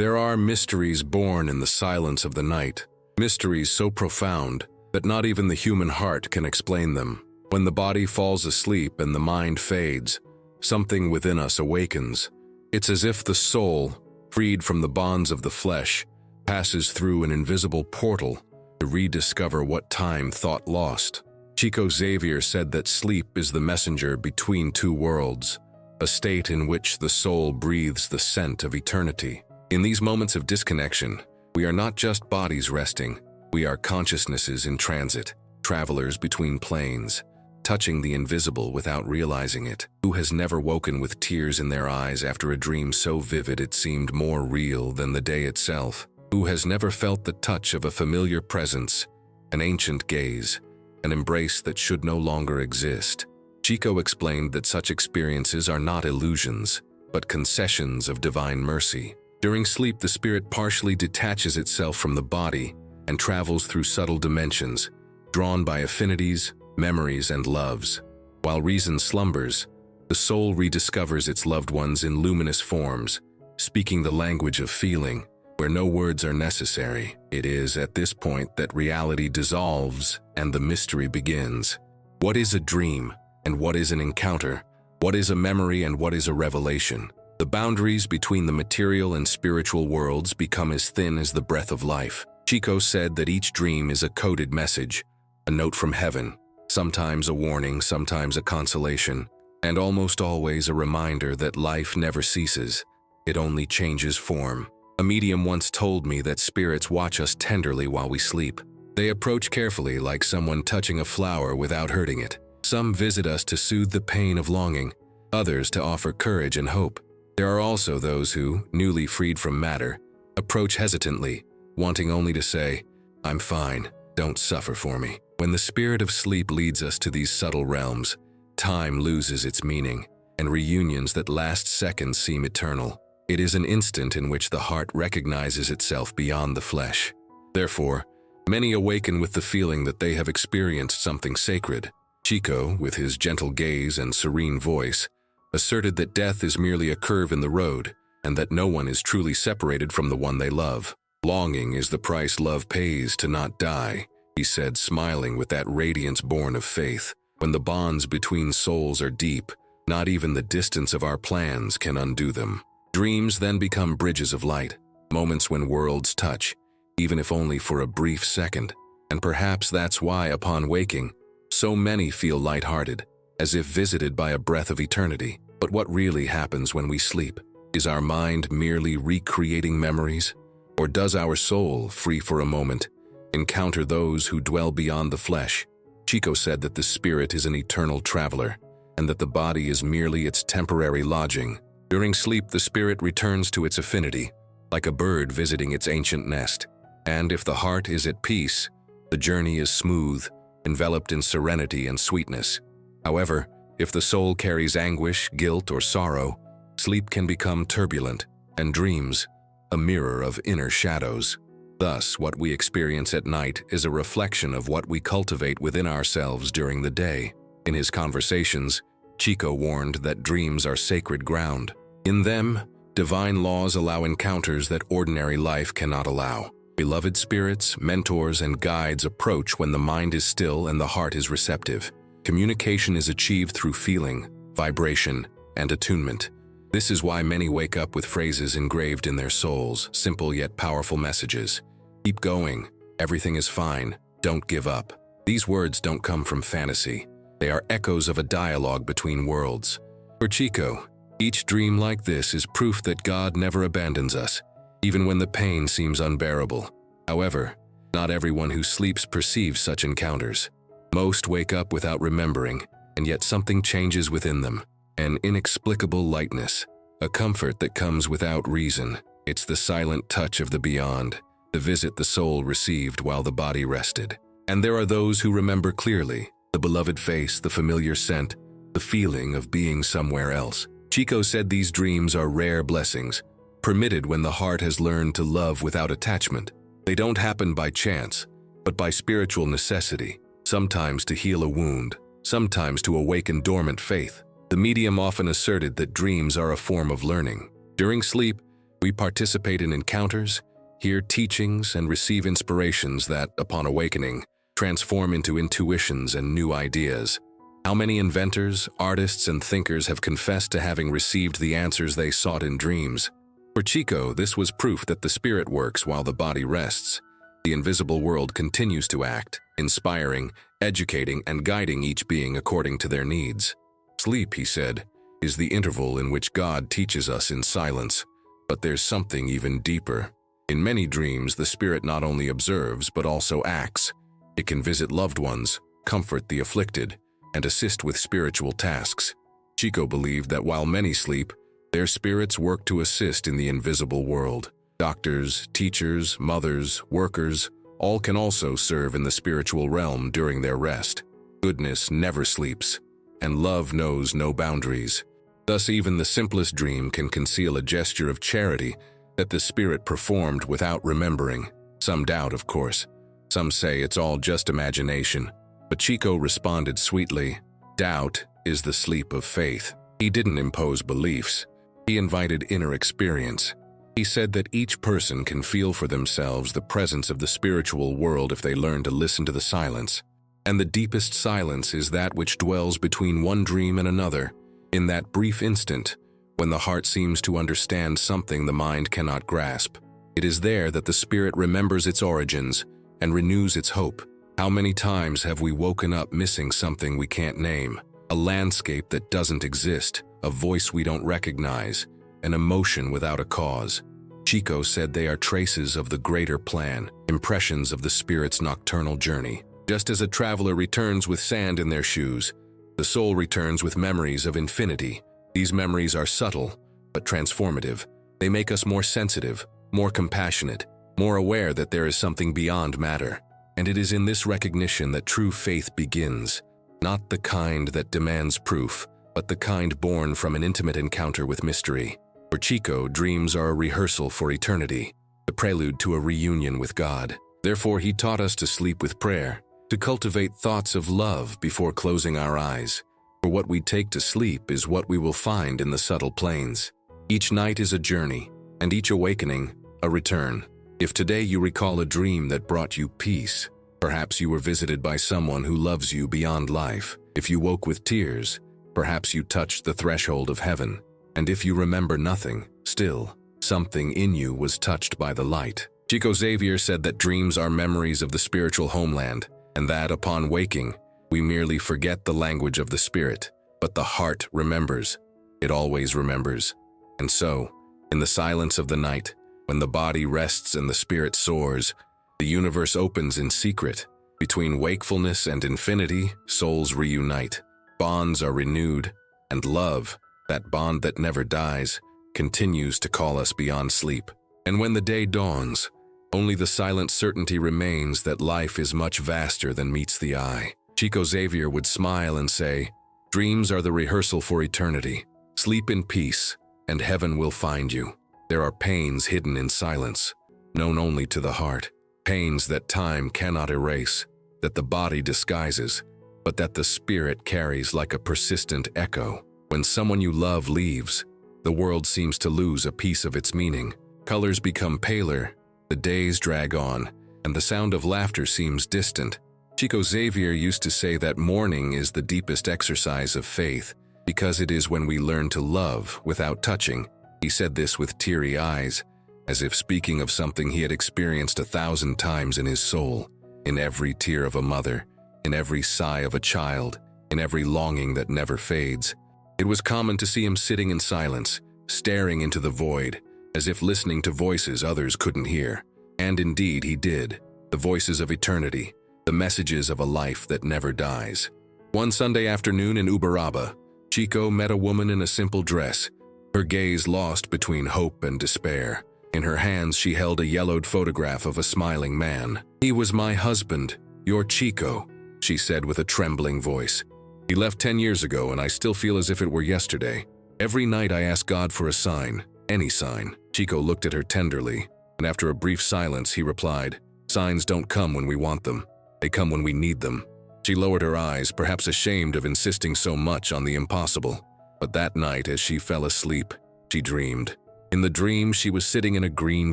There are mysteries born in the silence of the night, mysteries so profound that not even the human heart can explain them. When the body falls asleep and the mind fades, something within us awakens. It's as if the soul, freed from the bonds of the flesh, passes through an invisible portal to rediscover what time thought lost. Chico Xavier said that sleep is the messenger between two worlds, a state in which the soul breathes the scent of eternity. In these moments of disconnection, we are not just bodies resting, we are consciousnesses in transit, travelers between planes, touching the invisible without realizing it. Who has never woken with tears in their eyes after a dream so vivid it seemed more real than the day itself? Who has never felt the touch of a familiar presence, an ancient gaze, an embrace that should no longer exist? Chico explained that such experiences are not illusions, but concessions of divine mercy. During sleep, the spirit partially detaches itself from the body and travels through subtle dimensions, drawn by affinities, memories, and loves. While reason slumbers, the soul rediscovers its loved ones in luminous forms, speaking the language of feeling, where no words are necessary. It is at this point that reality dissolves and the mystery begins. What is a dream, and what is an encounter? What is a memory, and what is a revelation? The boundaries between the material and spiritual worlds become as thin as the breath of life. Chico said that each dream is a coded message, a note from heaven, sometimes a warning, sometimes a consolation, and almost always a reminder that life never ceases, it only changes form. A medium once told me that spirits watch us tenderly while we sleep. They approach carefully, like someone touching a flower without hurting it. Some visit us to soothe the pain of longing, others to offer courage and hope. There are also those who, newly freed from matter, approach hesitantly, wanting only to say, "I'm fine, don't suffer for me." When the spirit of sleep leads us to these subtle realms, time loses its meaning, and reunions that last seconds seem eternal. It is an instant in which the heart recognizes itself beyond the flesh. Therefore, many awaken with the feeling that they have experienced something sacred. Chico, with his gentle gaze and serene voice, asserted that death is merely a curve in the road, and that no one is truly separated from the one they love. "Longing is the price love pays to not die," he said, smiling with that radiance born of faith. When the bonds between souls are deep, not even the distance of our plans can undo them. Dreams then become bridges of light, moments when worlds touch, even if only for a brief second. And perhaps that's why, upon waking, so many feel lighthearted, as if visited by a breath of eternity. But what really happens when we sleep? Is our mind merely recreating memories? Or does our soul, free for a moment, encounter those who dwell beyond the flesh? Chico said that the spirit is an eternal traveler, and that the body is merely its temporary lodging. During sleep, the spirit returns to its affinity, like a bird visiting its ancient nest. And if the heart is at peace, the journey is smooth, enveloped in serenity and sweetness. However, if the soul carries anguish, guilt, or sorrow, sleep can become turbulent, and dreams, a mirror of inner shadows. Thus, what we experience at night is a reflection of what we cultivate within ourselves during the day. In his conversations, Chico warned that dreams are sacred ground. In them, divine laws allow encounters that ordinary life cannot allow. Beloved spirits, mentors, and guides approach when the mind is still and the heart is receptive. Communication is achieved through feeling, vibration, and attunement. This is why many wake up with phrases engraved in their souls, simple yet powerful messages. "Keep going, everything is fine, don't give up." These words don't come from fantasy. They are echoes of a dialogue between worlds. For Chico, each dream like this is proof that God never abandons us, even when the pain seems unbearable. However, not everyone who sleeps perceives such encounters. Most wake up without remembering, and yet something changes within them. An inexplicable lightness, a comfort that comes without reason. It's the silent touch of the beyond, the visit the soul received while the body rested. And there are those who remember clearly, the beloved face, the familiar scent, the feeling of being somewhere else. Chico said these dreams are rare blessings, permitted when the heart has learned to love without attachment. They don't happen by chance, but by spiritual necessity, sometimes to heal a wound, sometimes to awaken dormant faith. The medium often asserted that dreams are a form of learning. During sleep, We participate in encounters, hear teachings, and receive inspirations that, upon awakening, transform into intuitions and new ideas. How many inventors, artists, and thinkers have confessed to having received the answers they sought in dreams? For Chico, this was proof that the spirit works while the body rests. The invisible world continues to act, inspiring, educating, and guiding each being according to their needs. Sleep, he said, is the interval in which God teaches us in silence. But there's something even deeper. In many dreams, the spirit not only observes but also acts. It can visit loved ones, comfort the afflicted, and assist with spiritual tasks. Chico believed that while many sleep, their spirits work to assist in the invisible world. Doctors, teachers, mothers, workers, all can also serve in the spiritual realm during their rest. Goodness never sleeps, and love knows no boundaries. Thus, even the simplest dream can conceal a gesture of charity that the spirit performed without remembering. Some doubt, of course. Some say it's all just imagination. But Chico responded sweetly, "Doubt is the sleep of faith." He didn't impose beliefs. He invited inner experience. He said that each person can feel for themselves the presence of the spiritual world if they learn to listen to the silence. And the deepest silence is that which dwells between one dream and another, in that brief instant, when the heart seems to understand something the mind cannot grasp. It is there that the spirit remembers its origins and renews its hope. How many times have we woken up missing something we can't name? A landscape that doesn't exist, a voice we don't recognize, an emotion without a cause. Chico said they are traces of the greater plan, impressions of the spirit's nocturnal journey. Just as a traveler returns with sand in their shoes, the soul returns with memories of infinity. These memories are subtle, but transformative. They make us more sensitive, more compassionate, more aware that there is something beyond matter. And it is in this recognition that true faith begins, not the kind that demands proof, but the kind born from an intimate encounter with mystery. For Chico, dreams are a rehearsal for eternity, the prelude to a reunion with God. Therefore, he taught us to sleep with prayer, to cultivate thoughts of love before closing our eyes. For what we take to sleep is what we will find in the subtle planes. Each night is a journey, and each awakening, a return. If today you recall a dream that brought you peace, perhaps you were visited by someone who loves you beyond life. If you woke with tears, perhaps you touched the threshold of heaven. And if you remember nothing, still, something in you was touched by the light. Chico Xavier said that dreams are memories of the spiritual homeland, and that upon waking, we merely forget the language of the spirit, but the heart remembers. It always remembers. And so, in the silence of the night, when the body rests and the spirit soars, the universe opens in secret. Between wakefulness and infinity, souls reunite. Bonds are renewed, and love, that bond that never dies, continues to call us beyond sleep. And when the day dawns, only the silent certainty remains that life is much vaster than meets the eye. Chico Xavier would smile and say, "Dreams are the rehearsal for eternity. Sleep in peace, and heaven will find you." There are pains hidden in silence, known only to the heart. Pains that time cannot erase, that the body disguises, but that the spirit carries like a persistent echo. When someone you love leaves, the world seems to lose a piece of its meaning. Colors become paler, the days drag on, and the sound of laughter seems distant. Chico Xavier used to say that mourning is the deepest exercise of faith, because it is when we learn to love without touching. He said this with teary eyes, as if speaking of something he had experienced 1,000 times in his soul, in every tear of a mother, in every sigh of a child, in every longing that never fades. It was common to see him sitting in silence, staring into the void, as if listening to voices others couldn't hear. And indeed he did, the voices of eternity, the messages of a life that never dies. One Sunday afternoon in Uberaba, Chico met a woman in a simple dress, her gaze lost between hope and despair. In her hands she held a yellowed photograph of a smiling man. "He was my husband, your Chico," she said with a trembling voice. "He left 10 years ago and I still feel as if it were yesterday. Every night I ask God for a sign, any sign." Chico looked at her tenderly, and after a brief silence he replied, "Signs don't come when we want them. They come when we need them." She lowered her eyes, perhaps ashamed of insisting so much on the impossible. But that night, as she fell asleep, she dreamed. In the dream, she was sitting in a green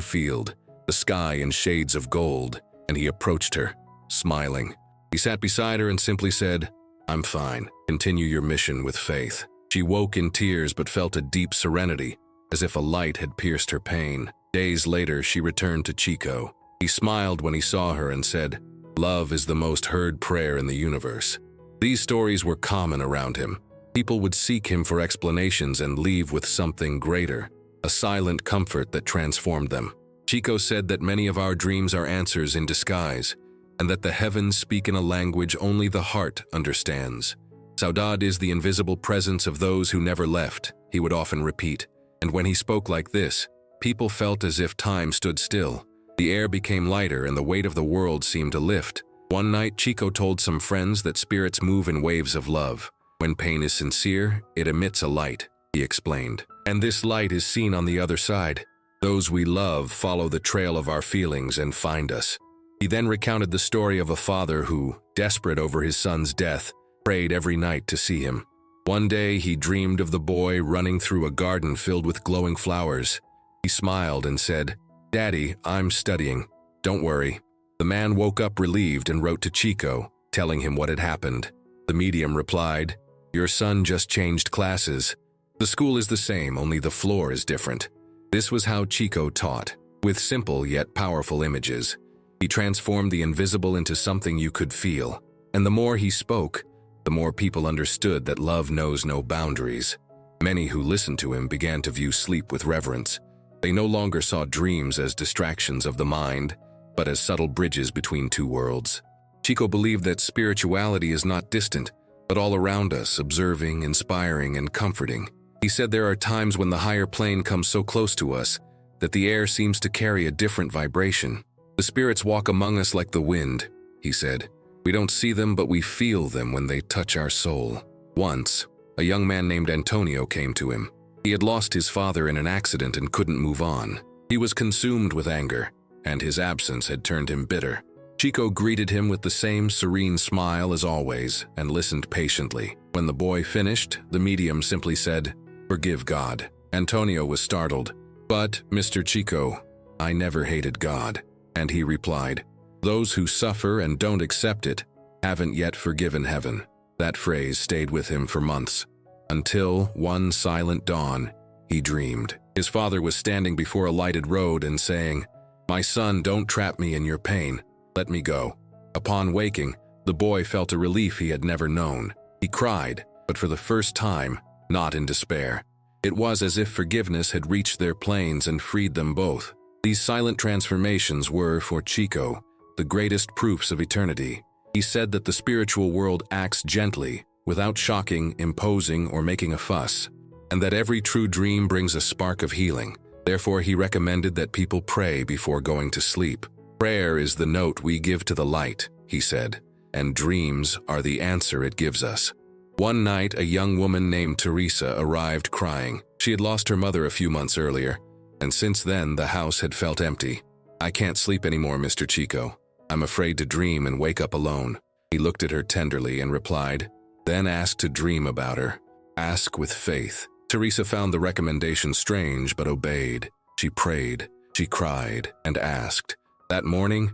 field, the sky in shades of gold, and he approached her, smiling. He sat beside her and simply said, "I'm fine. Continue your mission with faith." She woke in tears but felt a deep serenity, as if a light had pierced her pain. Days later, she returned to Chico. He smiled when he saw her and said, "Love is the most heard prayer in the universe." These stories were common around him. People would seek him for explanations and leave with something greater, a silent comfort that transformed them. Chico said that many of our dreams are answers in disguise, and that the heavens speak in a language only the heart understands. Saudade is the invisible presence of those who never left, he would often repeat, and when he spoke like this, people felt as if time stood still. The air became lighter and the weight of the world seemed to lift. One night, Chico told some friends that spirits move in waves of love. When pain is sincere, it emits a light, he explained. And this light is seen on the other side. Those we love follow the trail of our feelings and find us. He then recounted the story of a father who, desperate over his son's death, prayed every night to see him. One day, he dreamed of the boy running through a garden filled with glowing flowers. He smiled and said, "Daddy, I'm studying. Don't worry." The man woke up relieved and wrote to Chico, telling him what had happened. The medium replied, "Your son just changed classes. The school is the same, only the floor is different." This was how Chico taught, with simple yet powerful images. He transformed the invisible into something you could feel. And the more he spoke, the more people understood that love knows no boundaries. Many who listened to him began to view sleep with reverence. They no longer saw dreams as distractions of the mind, but as subtle bridges between two worlds. Chico believed that spirituality is not distant, but all around us, observing, inspiring, and comforting. He said there are times when the higher plane comes so close to us that the air seems to carry a different vibration. The spirits walk among us like the wind, he said. We don't see them, but we feel them when they touch our soul. Once, a young man named Antonio came to him. He had lost his father in an accident and couldn't move on. He was consumed with anger, and his absence had turned him bitter. Chico greeted him with the same serene smile as always and listened patiently. When the boy finished, the medium simply said, "Forgive God." Antonio was startled. "But, Mr. Chico, I never hated God." And he replied, "Those who suffer and don't accept it haven't yet forgiven heaven." That phrase stayed with him for months, until one silent dawn, he dreamed. His father was standing before a lighted road and saying, "My son, don't trap me in your pain. Let me go." Upon waking, the boy felt a relief he had never known. He cried, but for the first time, not in despair. It was as if forgiveness had reached their planes and freed them both. These silent transformations were, for Chico, the greatest proofs of eternity. He said that the spiritual world acts gently, without shocking, imposing, or making a fuss, and that every true dream brings a spark of healing. Therefore, he recommended that people pray before going to sleep. Prayer is the note we give to the light, he said, and dreams are the answer it gives us. One night, a young woman named Teresa arrived crying. She had lost her mother a few months earlier, and since then the house had felt empty. "I can't sleep anymore, Mr. Chico. I'm afraid to dream and wake up alone." He looked at her tenderly and replied, "Then ask to dream about her. Ask with faith." Teresa found the recommendation strange but obeyed. She prayed, she cried, and asked. That morning,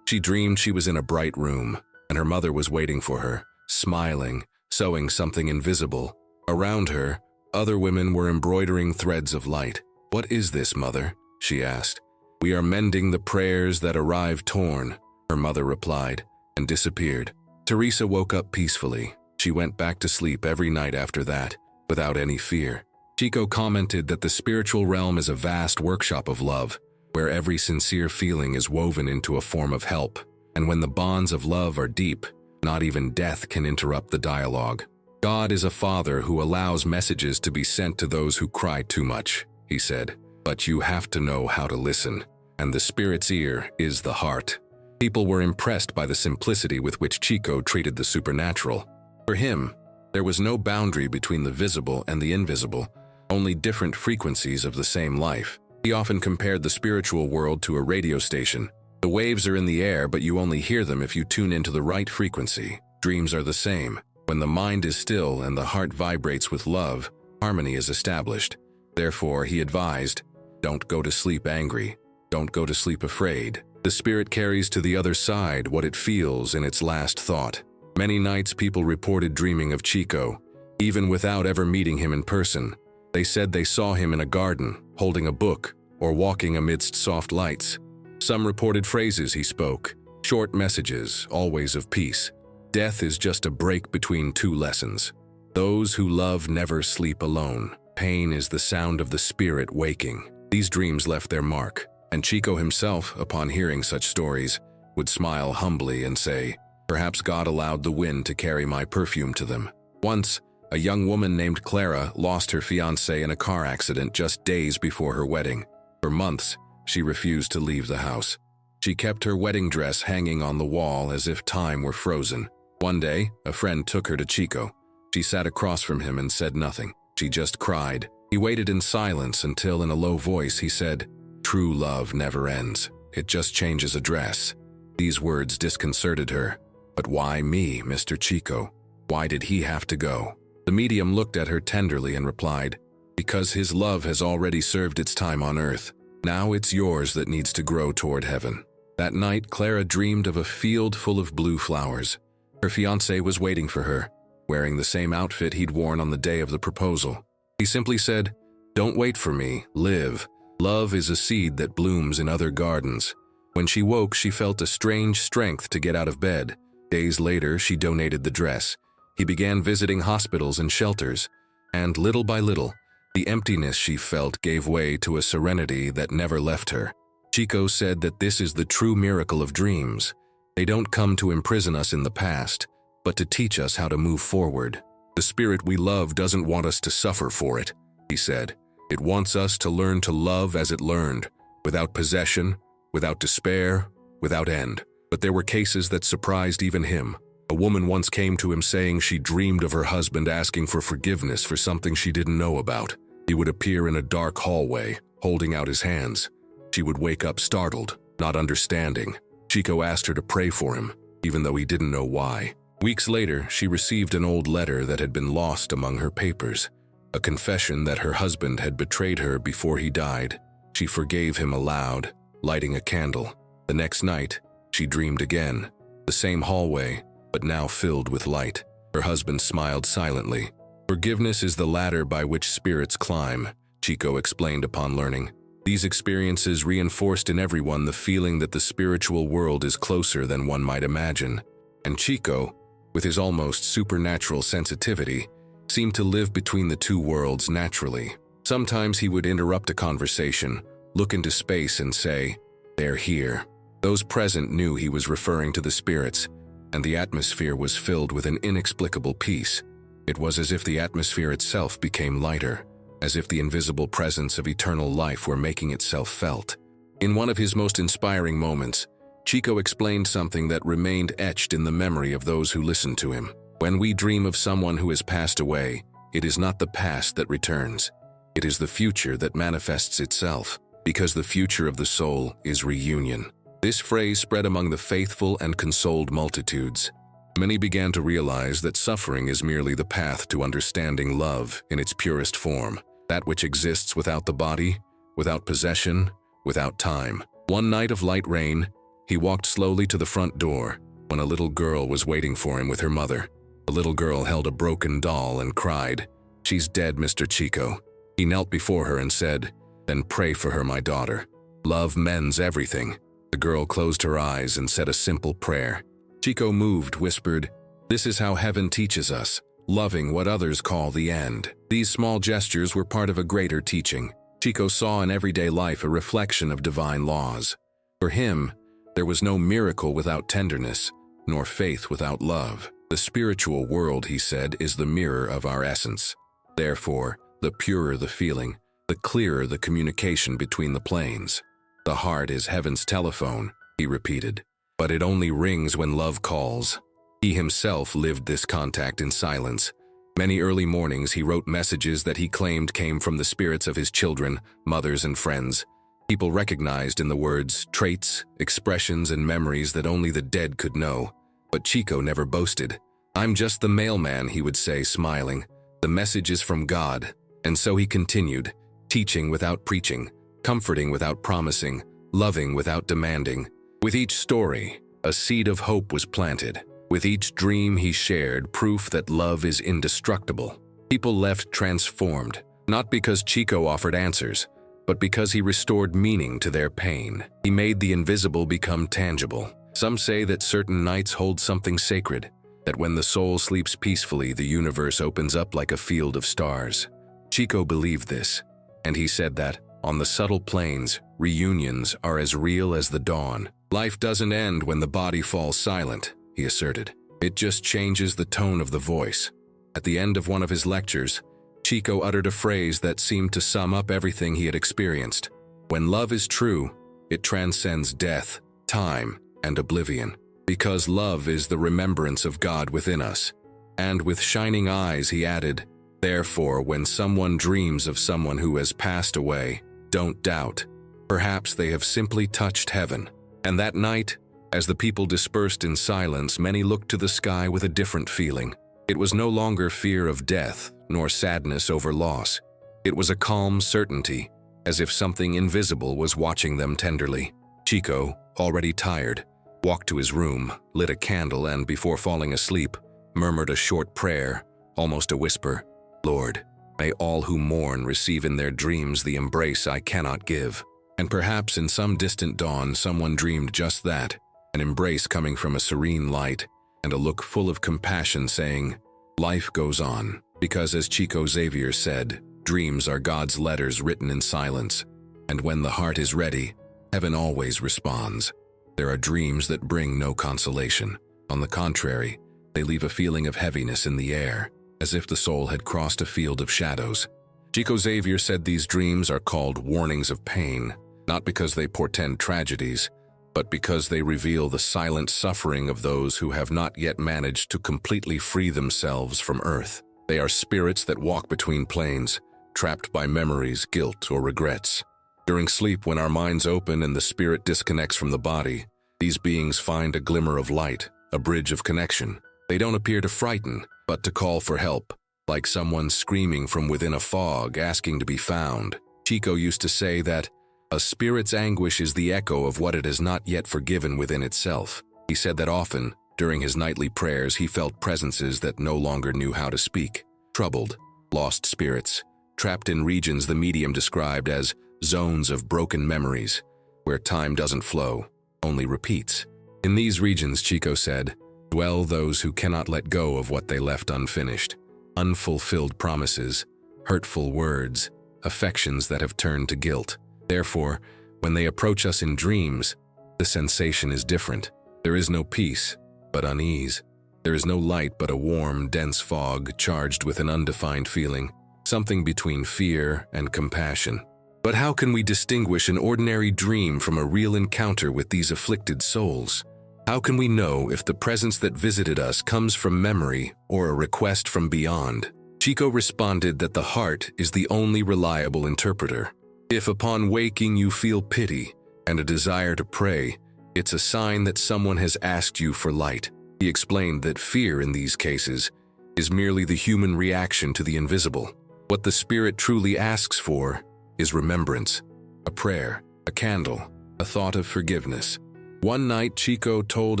she dreamed she was in a bright room, and her mother was waiting for her, smiling, sewing something invisible. Around her, other women were embroidering threads of light. "What is this, mother?" she asked. "We are mending the prayers that arrive torn," her mother replied, and disappeared. Teresa woke up peacefully. She went back to sleep every night after that, without any fear. Chico commented that the spiritual realm is a vast workshop of love, where every sincere feeling is woven into a form of help. And when the bonds of love are deep, not even death can interrupt the dialogue. God is a father who allows messages to be sent to those who cry too much, he said. But you have to know how to listen, and the spirit's ear is the heart. People were impressed by the simplicity with which Chico treated the supernatural. For him, there was no boundary between the visible and the invisible, only different frequencies of the same life. He often compared the spiritual world to a radio station. The waves are in the air, but you only hear them if you tune into the right frequency. Dreams are the same. When the mind is still and the heart vibrates with love, harmony is established. Therefore, he advised, Don't go to sleep angry. Don't go to sleep afraid. The spirit carries to the other side what it feels in its last thought. Many nights people reported dreaming of Chico, even without ever meeting him in person. They said they saw him in a garden, holding a book, or walking amidst soft lights. Some reported phrases he spoke, short messages, always of peace. Death is just a break between two lessons. Those who love never sleep alone. Pain is the sound of the spirit waking. These dreams left their mark, and Chico himself, upon hearing such stories, would smile humbly and say, "Perhaps God allowed the wind to carry my perfume to them." Once, a young woman named Clara lost her fiancé in a car accident just days before her wedding. For months, she refused to leave the house. She kept her wedding dress hanging on the wall as if time were frozen. One day, a friend took her to Chico. She sat across from him and said nothing. She just cried. He waited in silence until, in a low voice, he said, "True love never ends. It just changes a dress." These words disconcerted her. But why me, Mr. Chico? Why did he have to go? The medium looked at her tenderly and replied, "Because his love has already served its time on earth. Now it's yours that needs to grow toward heaven." That night, Clara dreamed of a field full of blue flowers. Her fiancé was waiting for her, wearing the same outfit he'd worn on the day of the proposal. He simply said, "Don't wait for me, live. Love is a seed that blooms in other gardens." When she woke, she felt a strange strength to get out of bed. Days later, she donated the dress. He began visiting hospitals and shelters, and little by little, the emptiness she felt gave way to a serenity that never left her. Chico said that this is the true miracle of dreams. They don't come to imprison us in the past, but to teach us how to move forward. The spirit we love doesn't want us to suffer for it, he said. It wants us to learn to love as it learned, without possession, without despair, without end. But there were cases that surprised even him. A woman once came to him saying she dreamed of her husband asking for forgiveness for something she didn't know about. He would appear in a dark hallway, holding out his hands. She would wake up startled, not understanding. Chico asked her to pray for him, even though he didn't know why. Weeks later, she received an old letter that had been lost among her papers, a confession that her husband had betrayed her before he died. She forgave him aloud, lighting a candle. The next night, she dreamed again, the same hallway, but now filled with light. Her husband smiled silently. "Forgiveness is the ladder by which spirits climb," Chico explained upon learning. These experiences reinforced in everyone the feeling that the spiritual world is closer than one might imagine. And Chico, with his almost supernatural sensitivity, seemed to live between the two worlds naturally. Sometimes he would interrupt a conversation, look into space and say, "They're here." Those present knew he was referring to the spirits, and the atmosphere was filled with an inexplicable peace. It was as if the atmosphere itself became lighter, as if the invisible presence of eternal life were making itself felt. In one of his most inspiring moments, Chico explained something that remained etched in the memory of those who listened to him. When we dream of someone who has passed away, it is not the past that returns. It is the future that manifests itself, because the future of the soul is reunion. This phrase spread among the faithful and consoled multitudes. Many began to realize that suffering is merely the path to understanding love in its purest form, that which exists without the body, without possession, without time. One night of light rain, he walked slowly to the front door when a little girl was waiting for him with her mother. The little girl held a broken doll and cried, "She's dead, Mr. Chico." He knelt before her and said, "Then pray for her, my daughter. Love mends everything." The girl closed her eyes and said a simple prayer. Chico, moved, whispered, "This is how heaven teaches us, loving what others call the end." These small gestures were part of a greater teaching. Chico saw in everyday life a reflection of divine laws. For him, there was no miracle without tenderness, nor faith without love. The spiritual world, he said, is the mirror of our essence. Therefore, the purer the feeling, the clearer the communication between the planes. "The heart is heaven's telephone," he repeated, "but it only rings when love calls." He himself lived this contact in silence. Many early mornings he wrote messages that he claimed came from the spirits of his children, mothers, and friends. People recognized in the words traits, expressions, and memories that only the dead could know. But Chico never boasted. "I'm just the mailman," he would say, smiling. "The message is from God." And so he continued, teaching without preaching, comforting without promising, loving without demanding. With each story, a seed of hope was planted. With each dream he shared, proof that love is indestructible. People left transformed, not because Chico offered answers, but because he restored meaning to their pain. He made the invisible become tangible. Some say that certain nights hold something sacred, that when the soul sleeps peacefully, the universe opens up like a field of stars. Chico believed this, and he said that, on the subtle planes, reunions are as real as the dawn. Life doesn't end when the body falls silent, he asserted. It just changes the tone of the voice. At the end of one of his lectures, Chico uttered a phrase that seemed to sum up everything he had experienced. When love is true, it transcends death, time, and oblivion. Because love is the remembrance of God within us. And with shining eyes he added, therefore, when someone dreams of someone who has passed away, don't doubt. Perhaps they have simply touched heaven. And that night, as the people dispersed in silence, many looked to the sky with a different feeling. It was no longer fear of death, nor sadness over loss. It was a calm certainty, as if something invisible was watching them tenderly. Chico, already tired, walked to his room, lit a candle, and before falling asleep, murmured a short prayer, almost a whisper. Lord, may all who mourn receive in their dreams the embrace I cannot give. And perhaps in some distant dawn, someone dreamed just that, an embrace coming from a serene light, and a look full of compassion saying, life goes on. Because as Chico Xavier said, dreams are God's letters written in silence, and when the heart is ready, heaven always responds. There are dreams that bring no consolation. On the contrary, they leave a feeling of heaviness in the air, as if the soul had crossed a field of shadows. Chico Xavier said these dreams are called warnings of pain, not because they portend tragedies, but because they reveal the silent suffering of those who have not yet managed to completely free themselves from earth. They are spirits that walk between planes, trapped by memories, guilt, or regrets. During sleep, when our minds open and the spirit disconnects from the body, these beings find a glimmer of light, a bridge of connection. They don't appear to frighten, but to call for help, like someone screaming from within a fog, asking to be found. Chico used to say that a spirit's anguish is the echo of what it has not yet forgiven within itself. He said that often, during his nightly prayers, he felt presences that no longer knew how to speak. Troubled, lost spirits, trapped in regions the medium described as zones of broken memories, where time doesn't flow, only repeats. In these regions, Chico said, dwell those who cannot let go of what they left unfinished, unfulfilled promises, hurtful words, affections that have turned to guilt. Therefore, when they approach us in dreams, the sensation is different. There is no peace, but unease. There is no light, but a warm, dense fog charged with an undefined feeling, something between fear and compassion. But how can we distinguish an ordinary dream from a real encounter with these afflicted souls? How can we know if the presence that visited us comes from memory or a request from beyond? Chico responded that the heart is the only reliable interpreter. If upon waking you feel pity and a desire to pray, it's a sign that someone has asked you for light. He explained that fear in these cases is merely the human reaction to the invisible. What the spirit truly asks for is remembrance, a prayer, a candle, a thought of forgiveness. One night, Chico told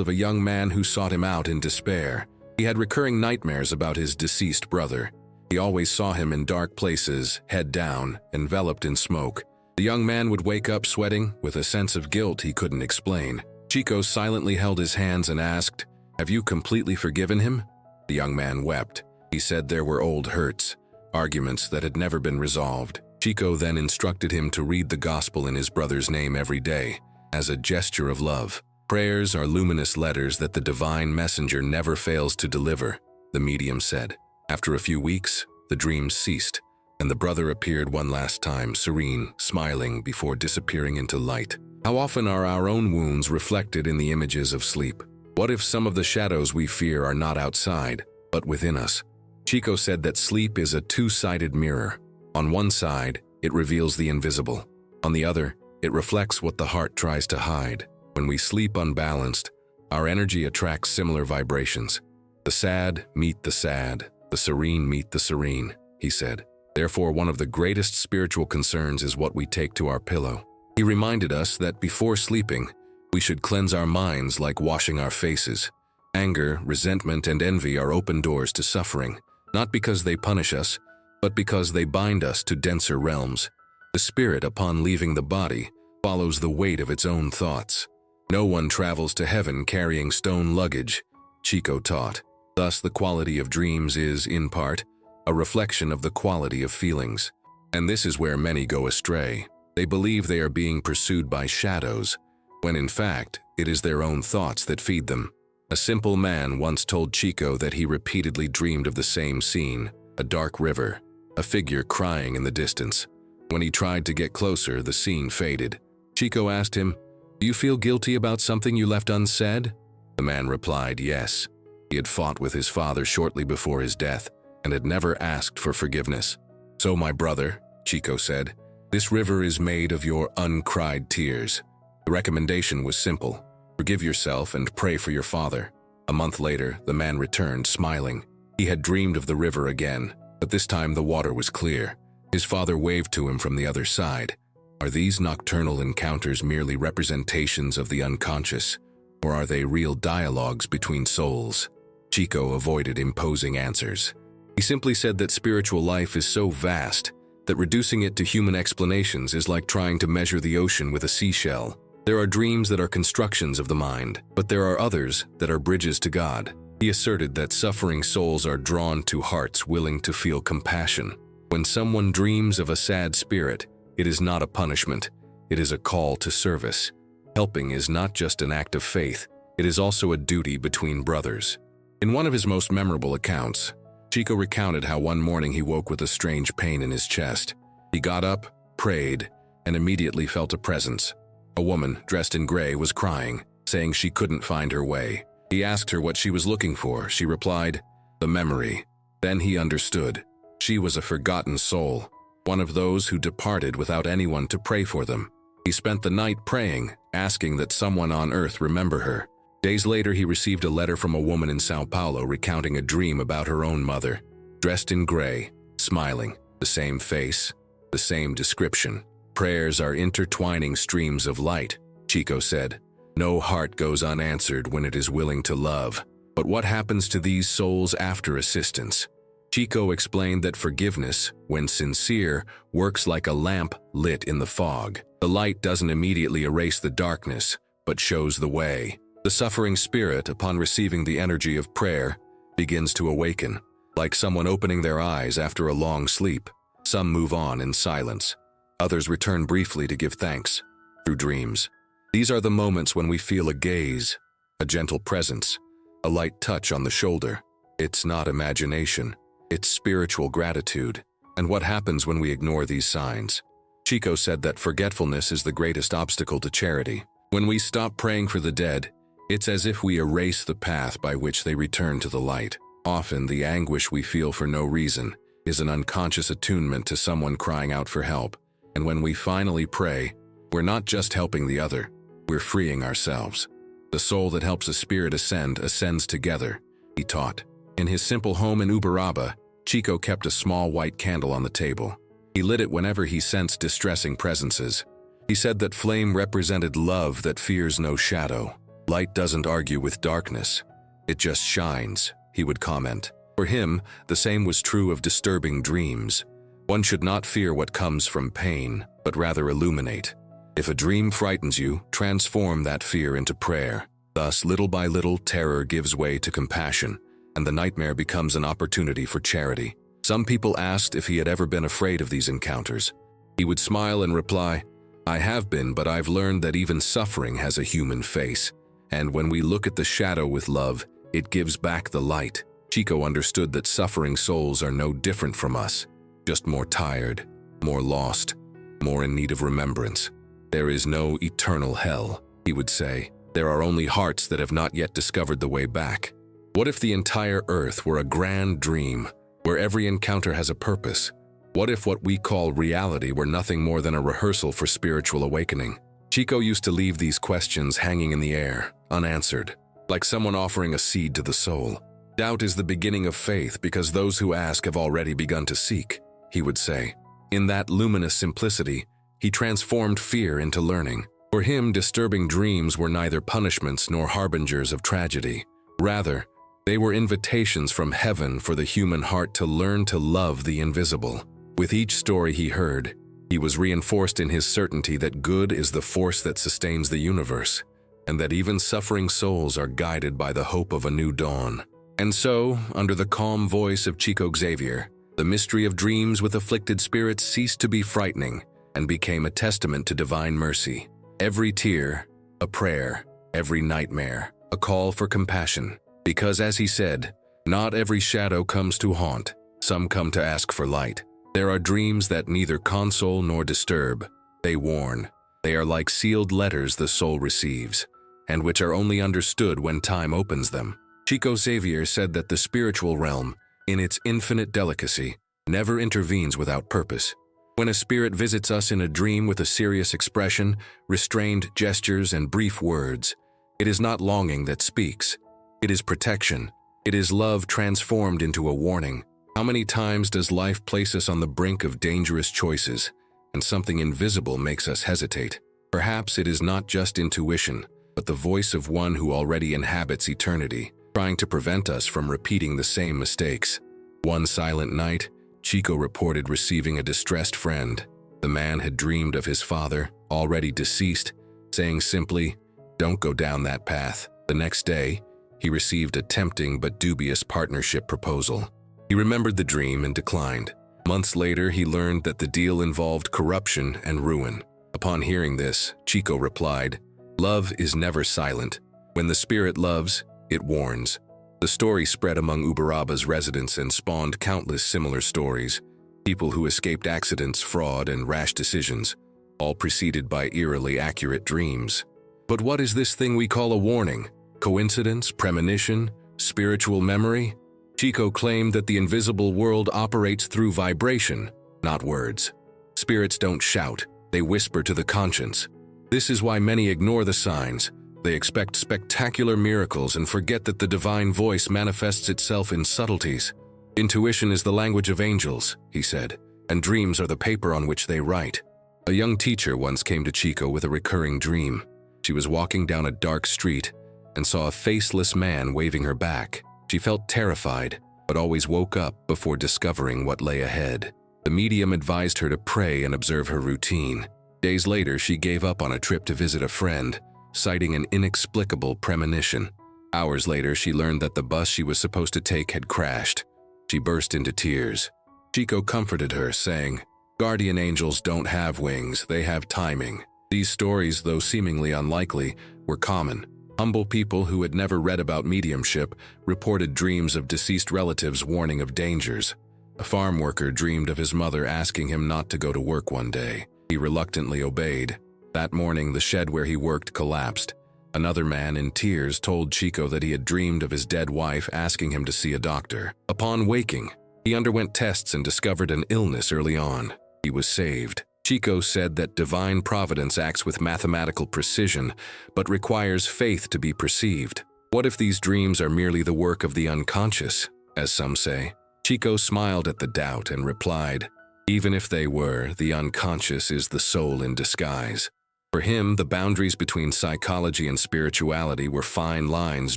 of a young man who sought him out in despair. He had recurring nightmares about his deceased brother. He always saw him in dark places, head down, enveloped in smoke. The young man would wake up sweating, with a sense of guilt he couldn't explain. Chico silently held his hands and asked, have you completely forgiven him? The young man wept. He said there were old hurts, arguments that had never been resolved. Chico then instructed him to read the gospel in his brother's name every day, as a gesture of love. Prayers are luminous letters that the divine messenger never fails to deliver, the medium said. After a few weeks, the dreams ceased, and the brother appeared one last time, serene, smiling before disappearing into light. How often are our own wounds reflected in the images of sleep? What if some of the shadows we fear are not outside, but within us? Chico said that sleep is a two-sided mirror. On one side, it reveals the invisible. On the other, it reflects what the heart tries to hide. When we sleep unbalanced, our energy attracts similar vibrations. The sad meet the sad. The serene meet the serene, he said. Therefore, one of the greatest spiritual concerns is what we take to our pillow. He reminded us that before sleeping, we should cleanse our minds like washing our faces. Anger, resentment, and envy are open doors to suffering, not because they punish us, but because they bind us to denser realms. The spirit, upon leaving the body, follows the weight of its own thoughts. No one travels to heaven carrying stone luggage, Chico taught. Thus, the quality of dreams is, in part, a reflection of the quality of feelings. And this is where many go astray. They believe they are being pursued by shadows, when in fact, it is their own thoughts that feed them. A simple man once told Chico that he repeatedly dreamed of the same scene, a dark river, a figure crying in the distance. When he tried to get closer, the scene faded. Chico asked him, "Do you feel guilty about something you left unsaid?" The man replied, yes. He had fought with his father shortly before his death and had never asked for forgiveness. "So, my brother," Chico said, "this river is made of your uncried tears." The recommendation was simple: forgive yourself and pray for your father. A month later, the man returned, smiling. He had dreamed of the river again, but this time the water was clear. His father waved to him from the other side. Are these nocturnal encounters merely representations of the unconscious, or are they real dialogues between souls? Chico avoided imposing answers. He simply said that spiritual life is so vast that reducing it to human explanations is like trying to measure the ocean with a seashell. There are dreams that are constructions of the mind, but there are others that are bridges to God. He asserted that suffering souls are drawn to hearts willing to feel compassion. When someone dreams of a sad spirit, it is not a punishment, it is a call to service. Helping is not just an act of faith, it is also a duty between brothers. In one of his most memorable accounts, Chico recounted how one morning he woke with a strange pain in his chest. He got up, prayed, and immediately felt a presence. A woman, dressed in gray, was crying, saying she couldn't find her way. He asked her what she was looking for. She replied, "The memory." Then he understood. She was a forgotten soul, one of those who departed without anyone to pray for them. He spent the night praying, asking that someone on earth remember her. Days later, he received a letter from a woman in Sao Paulo recounting a dream about her own mother, dressed in gray, smiling, the same face, the same description. Prayers are intertwining streams of light, Chico said. No heart goes unanswered when it is willing to love. But what happens to these souls after assistance? Chico explained that forgiveness, when sincere, works like a lamp lit in the fog. The light doesn't immediately erase the darkness, but shows the way. The suffering spirit, upon receiving the energy of prayer, begins to awaken, like someone opening their eyes after a long sleep. Some move on in silence. Others return briefly to give thanks, through dreams. These are the moments when we feel a gaze, a gentle presence, a light touch on the shoulder. It's not imagination, it's spiritual gratitude. And what happens when we ignore these signs? Chico said that forgetfulness is the greatest obstacle to charity. When we stop praying for the dead, it's as if we erase the path by which they return to the light. Often, the anguish we feel for no reason is an unconscious attunement to someone crying out for help. And when we finally pray, we're not just helping the other, we're freeing ourselves. The soul that helps a spirit ascend ascends together, he taught. In his simple home in Uberaba, Chico kept a small white candle on the table. He lit it whenever he sensed distressing presences. He said that flame represented love that fears no shadow. Light doesn't argue with darkness, it just shines, he would comment. For him, the same was true of disturbing dreams. One should not fear what comes from pain, but rather illuminate. If a dream frightens you, transform that fear into prayer. Thus, little by little, terror gives way to compassion, and the nightmare becomes an opportunity for charity. Some people asked if he had ever been afraid of these encounters. He would smile and reply, "I have been, but I've learned that even suffering has a human face. And when we look at the shadow with love, it gives back the light." Chico understood that suffering souls are no different from us, just more tired, more lost, more in need of remembrance. There is no eternal hell, he would say. There are only hearts that have not yet discovered the way back. What if the entire earth were a grand dream, where every encounter has a purpose? What if what we call reality were nothing more than a rehearsal for spiritual awakening? Chico used to leave these questions hanging in the air, unanswered, like someone offering a seed to the soul. Doubt is the beginning of faith because those who ask have already begun to seek. he would say. In that luminous simplicity, he transformed fear into learning. For him, disturbing dreams were neither punishments nor harbingers of tragedy. Rather, they were invitations from heaven for the human heart to learn to love the invisible. With each story he heard, he was reinforced in his certainty that good is the force that sustains the universe, and that even suffering souls are guided by the hope of a new dawn. And so, under the calm voice of Chico Xavier, the mystery of dreams with afflicted spirits ceased to be frightening and became a testament to divine mercy. Every tear, a prayer; every nightmare, a call for compassion. Because, as he said, not every shadow comes to haunt, some come to ask for light. There are dreams that neither console nor disturb. They warn. They are like sealed letters the soul receives, and which are only understood when time opens them. Chico Xavier said that the spiritual realm, in its infinite delicacy, never intervenes without purpose. When a spirit visits us in a dream with a serious expression, restrained gestures, and brief words, it is not longing that speaks. It is protection. It is love transformed into a warning. How many times does life place us on the brink of dangerous choices, and something invisible makes us hesitate? Perhaps it is not just intuition, but the voice of one who already inhabits eternity, trying to prevent us from repeating the same mistakes. One silent night, Chico reported receiving a distressed friend. The man had dreamed of his father, already deceased, saying simply, "Don't go down that path." The next day, he received a tempting but dubious partnership proposal. He remembered the dream and declined. Months later, he learned that the deal involved corruption and ruin. Upon hearing this, Chico replied, "Love is never silent. When the spirit loves, it warns." The story spread among Ubaraba's residents and spawned countless similar stories. People who escaped accidents, fraud, and rash decisions, all preceded by eerily accurate dreams. But what is this thing we call a warning? Coincidence, premonition, spiritual memory? Chico claimed that the invisible world operates through vibration, not words. Spirits don't shout, they whisper to the conscience. This is why many ignore the signs. They expect spectacular miracles and forget that the divine voice manifests itself in subtleties. Intuition is the language of angels, he said, and dreams are the paper on which they write. A young teacher once came to Chico with a recurring dream. She was walking down a dark street and saw a faceless man waving her back. She felt terrified, but always woke up before discovering what lay ahead. The medium advised her to pray and observe her routine. Days later, she gave up on a trip to visit a friend, citing an inexplicable premonition. Hours later, she learned that the bus she was supposed to take had crashed. She burst into tears. Chico comforted her, saying, "Guardian angels don't have wings, they have timing." These stories, though seemingly unlikely, were common. Humble people who had never read about mediumship reported dreams of deceased relatives warning of dangers. A farm worker dreamed of his mother asking him not to go to work one day. He reluctantly obeyed. That morning, the shed where he worked collapsed. Another man in tears told Chico that he had dreamed of his dead wife asking him to see a doctor. Upon waking, he underwent tests and discovered an illness early on. He was saved. Chico said that divine providence acts with mathematical precision, but requires faith to be perceived. What if these dreams are merely the work of the unconscious, as some say? Chico smiled at the doubt and replied, "Even if they were, the unconscious is the soul in disguise." For him, the boundaries between psychology and spirituality were fine lines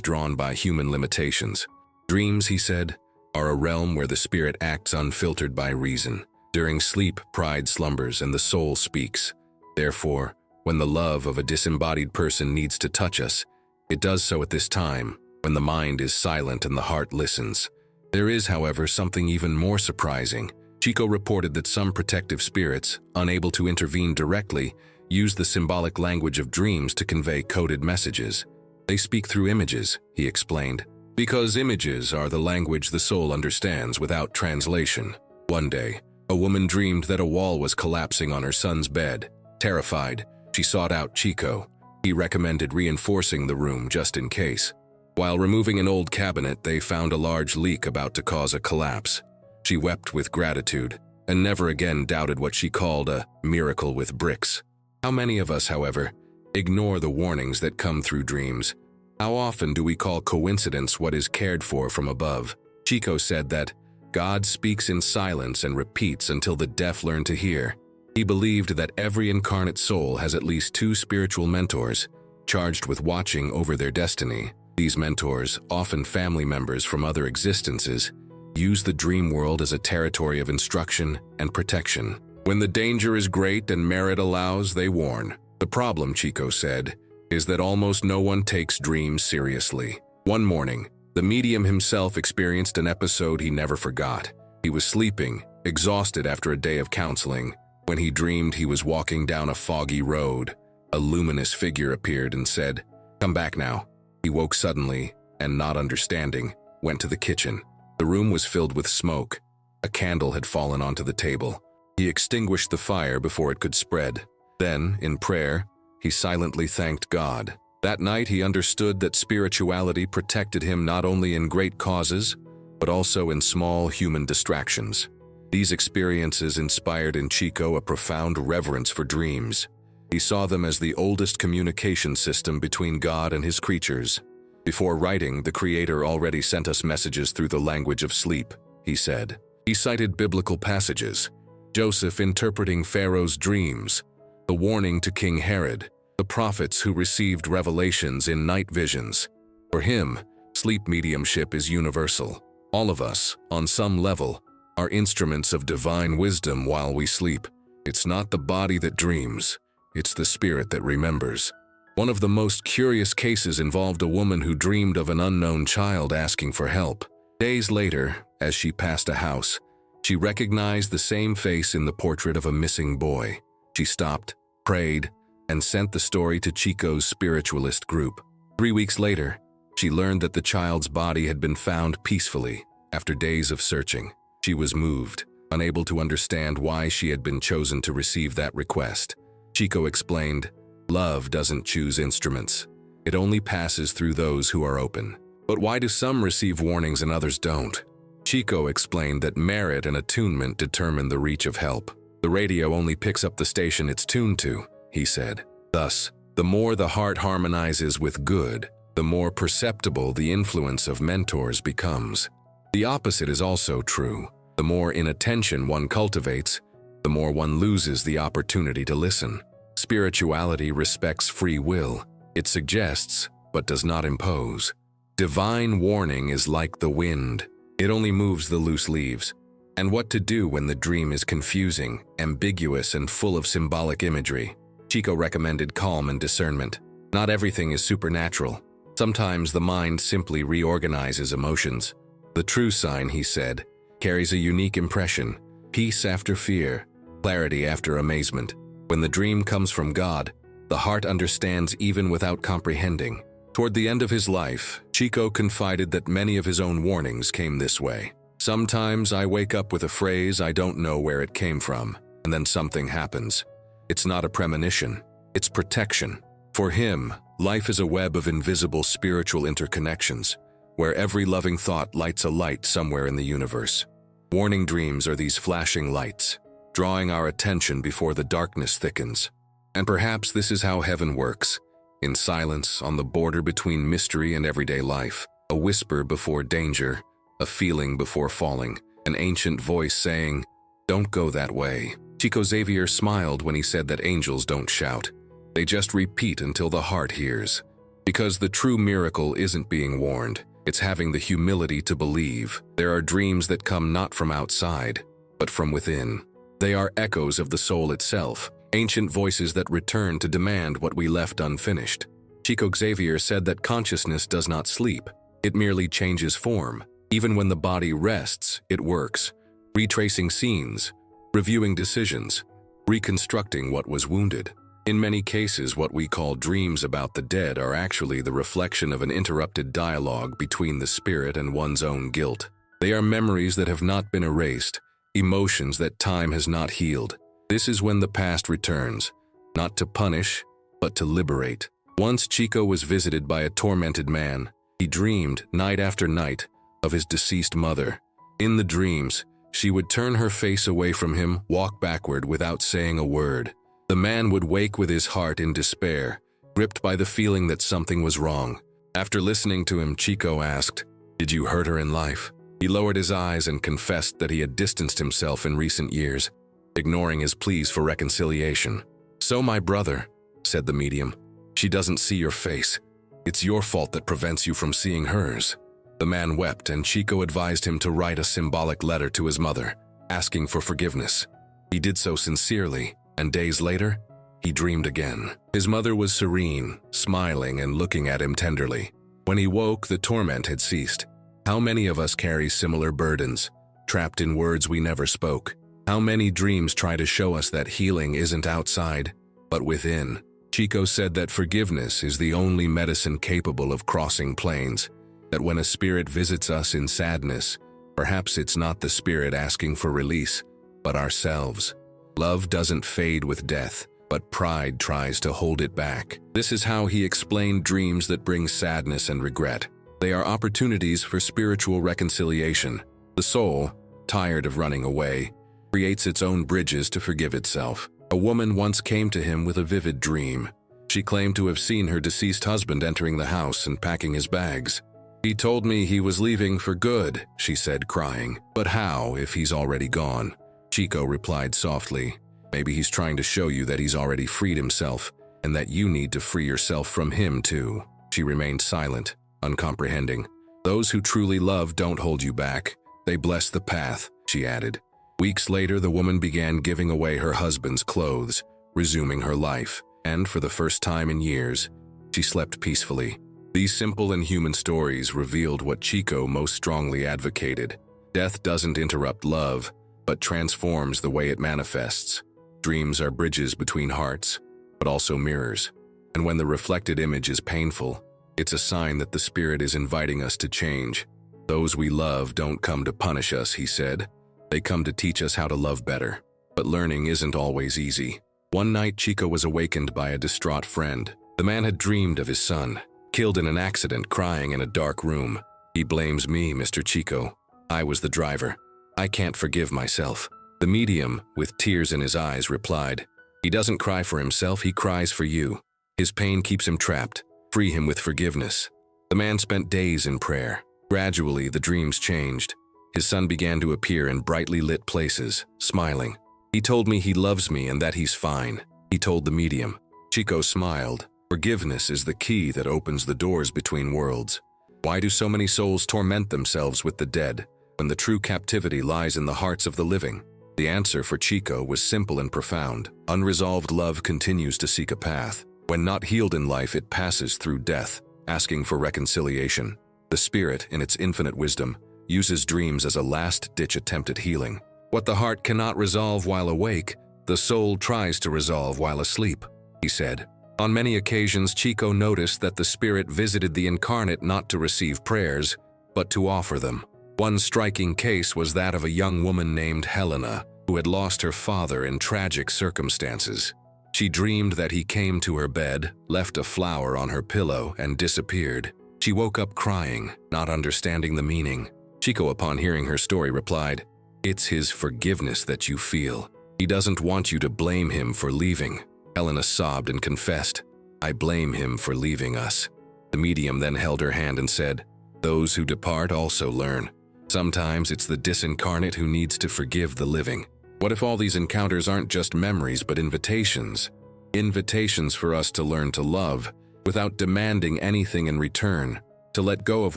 drawn by human limitations. Dreams, he said, are a realm where the spirit acts unfiltered by reason. During sleep, pride slumbers and the soul speaks. Therefore, when the love of a disembodied person needs to touch us, it does so at this time, when the mind is silent and the heart listens. There is, however, something even more surprising. Chico reported that some protective spirits, unable to intervene directly, use the symbolic language of dreams to convey coded messages. They speak through images, he explained, because images are the language the soul understands without translation. One day, a woman dreamed that a wall was collapsing on her son's bed. Terrified, she sought out Chico. He recommended reinforcing the room just in case. While removing an old cabinet, they found a large leak about to cause a collapse. She wept with gratitude and never again doubted what she called a miracle with bricks. How many of us, however, ignore the warnings that come through dreams? How often do we call coincidence what is cared for from above? Chico said that God speaks in silence and repeats until the deaf learn to hear. He believed that every incarnate soul has at least two spiritual mentors, charged with watching over their destiny. These mentors, often family members from other existences, use the dream world as a territory of instruction and protection. When the danger is great and merit allows, they warn. The problem, Chico said, is that almost no one takes dreams seriously. One morning, the medium himself experienced an episode he never forgot. He was sleeping, exhausted after a day of counseling, when he dreamed he was walking down a foggy road. A luminous figure appeared and said, "Come back now." He woke suddenly and, not understanding, went to the kitchen. The room was filled with smoke. A candle had fallen onto the table. He extinguished the fire before it could spread. Then, in prayer, he silently thanked God. That night he understood that spirituality protected him not only in great causes, but also in small human distractions. These experiences inspired in Chico a profound reverence for dreams. He saw them as the oldest communication system between God and his creatures. Before writing, the Creator already sent us messages through the language of sleep, he said. He cited biblical passages, Joseph interpreting Pharaoh's dreams, the warning to King Herod, the prophets who received revelations in night visions. For him, sleep mediumship is universal. All of us, on some level, are instruments of divine wisdom while we sleep. It's not the body that dreams, it's the spirit that remembers. One of the most curious cases involved a woman who dreamed of an unknown child asking for help. Days later, as she passed a house, she recognized the same face in the portrait of a missing boy. She stopped, prayed, and sent the story to Chico's spiritualist group. 3 weeks later, she learned that the child's body had been found peacefully. After days of searching, she was moved, unable to understand why she had been chosen to receive that request. Chico explained, "Love doesn't choose instruments. It only passes through those who are open." But why do some receive warnings and others don't? Chico explained that merit and attunement determine the reach of help. The radio only picks up the station it's tuned to, he said. Thus, the more the heart harmonizes with good, the more perceptible the influence of mentors becomes. The opposite is also true. The more inattention one cultivates, the more one loses the opportunity to listen. Spirituality respects free will. It suggests, but does not impose. Divine warning is like the wind. It only moves the loose leaves. And what to do when the dream is confusing, ambiguous, and full of symbolic imagery? Chico recommended calm and discernment. Not everything is supernatural. Sometimes the mind simply reorganizes emotions. The true sign, he said, carries a unique impression, peace after fear, clarity after amazement. When the dream comes from God, the heart understands even without comprehending. Toward the end of his life, Chico confided that many of his own warnings came this way. "Sometimes I wake up with a phrase I don't know where it came from, and then something happens. It's not a premonition, it's protection." For him, life is a web of invisible spiritual interconnections, where every loving thought lights a light somewhere in the universe. Warning dreams are these flashing lights, drawing our attention before the darkness thickens. And perhaps this is how heaven works, in silence on the border between mystery and everyday life. A whisper before danger, a feeling before falling, an ancient voice saying, "Don't go that way." Chico Xavier smiled when he said that angels don't shout. They just repeat until the heart hears. Because the true miracle isn't being warned, it's having the humility to believe. There are dreams that come not from outside, but from within. They are echoes of the soul itself, ancient voices that return to demand what we left unfinished. Chico Xavier said that consciousness does not sleep. It merely changes form. Even when the body rests, it works, retracing scenes, reviewing decisions, reconstructing what was wounded. In many cases, what we call dreams about the dead are actually the reflection of an interrupted dialogue between the spirit and one's own guilt. They are memories that have not been erased, emotions that time has not healed. This is when the past returns, not to punish, but to liberate. Once Chico was visited by a tormented man. He dreamed, night after night, of his deceased mother. In the dreams, she would turn her face away from him, walk backward without saying a word. The man would wake with his heart in despair, gripped by the feeling that something was wrong. After listening to him, Chico asked, "Did you hurt her in life?" He lowered his eyes and confessed that he had distanced himself in recent years, ignoring his pleas for reconciliation. "So, my brother," said the medium, "she doesn't see your face. It's your fault that prevents you from seeing hers." The man wept, and Chico advised him to write a symbolic letter to his mother, asking for forgiveness. He did so sincerely, and days later, he dreamed again. His mother was serene, smiling and looking at him tenderly. When he woke, the torment had ceased. How many of us carry similar burdens, trapped in words we never spoke? How many dreams try to show us that healing isn't outside, but within? Chico said that forgiveness is the only medicine capable of crossing planes, that when a spirit visits us in sadness, perhaps it's not the spirit asking for release, but ourselves. Love doesn't fade with death, but pride tries to hold it back. This is how he explained dreams that bring sadness and regret. They are opportunities for spiritual reconciliation. The soul, tired of running away, creates its own bridges to forgive itself. A woman once came to him with a vivid dream. She claimed to have seen her deceased husband entering the house and packing his bags. "He told me he was leaving for good," she said, crying. "But how if he's already gone?" Chico replied softly, "Maybe he's trying to show you that he's already freed himself, and that you need to free yourself from him too." She remained silent, uncomprehending. "Those who truly love don't hold you back. They bless the path," she added. Weeks later, the woman began giving away her husband's clothes, resuming her life, and for the first time in years, she slept peacefully. These simple and human stories revealed what Chico most strongly advocated. Death doesn't interrupt love, but transforms the way it manifests. Dreams are bridges between hearts, but also mirrors. And when the reflected image is painful, it's a sign that the spirit is inviting us to change. "Those we love don't come to punish us," he said. "They come to teach us how to love better." But learning isn't always easy. One night, Chico was awakened by a distraught friend. The man had dreamed of his son, killed in an accident, crying in a dark room. "He blames me, Mr. Chico. I was the driver. I can't forgive myself." The medium, with tears in his eyes, replied, "He doesn't cry for himself, he cries for you. His pain keeps him trapped. Free him with forgiveness." The man spent days in prayer. Gradually, the dreams changed. His son began to appear in brightly lit places, smiling. "He told me he loves me and that he's fine," he told the medium. Chico smiled. Forgiveness is the key that opens the doors between worlds. Why do so many souls torment themselves with the dead, when the true captivity lies in the hearts of the living? The answer for Chico was simple and profound. Unresolved love continues to seek a path. When not healed in life, it passes through death, asking for reconciliation. The spirit, in its infinite wisdom, uses dreams as a last-ditch attempt at healing. What the heart cannot resolve while awake, the soul tries to resolve while asleep, he said. On many occasions, Chico noticed that the spirit visited the incarnate not to receive prayers, but to offer them. One striking case was that of a young woman named Helena, who had lost her father in tragic circumstances. She dreamed that he came to her bed, left a flower on her pillow, and disappeared. She woke up crying, not understanding the meaning. Chico, upon hearing her story, replied, "It's his forgiveness that you feel. He doesn't want you to blame him for leaving." Helena sobbed and confessed, "I blame him for leaving us." The medium then held her hand and said, "Those who depart also learn. Sometimes it's the disincarnate who needs to forgive the living." What if all these encounters aren't just memories but invitations? Invitations for us to learn to love without demanding anything in return, to let go of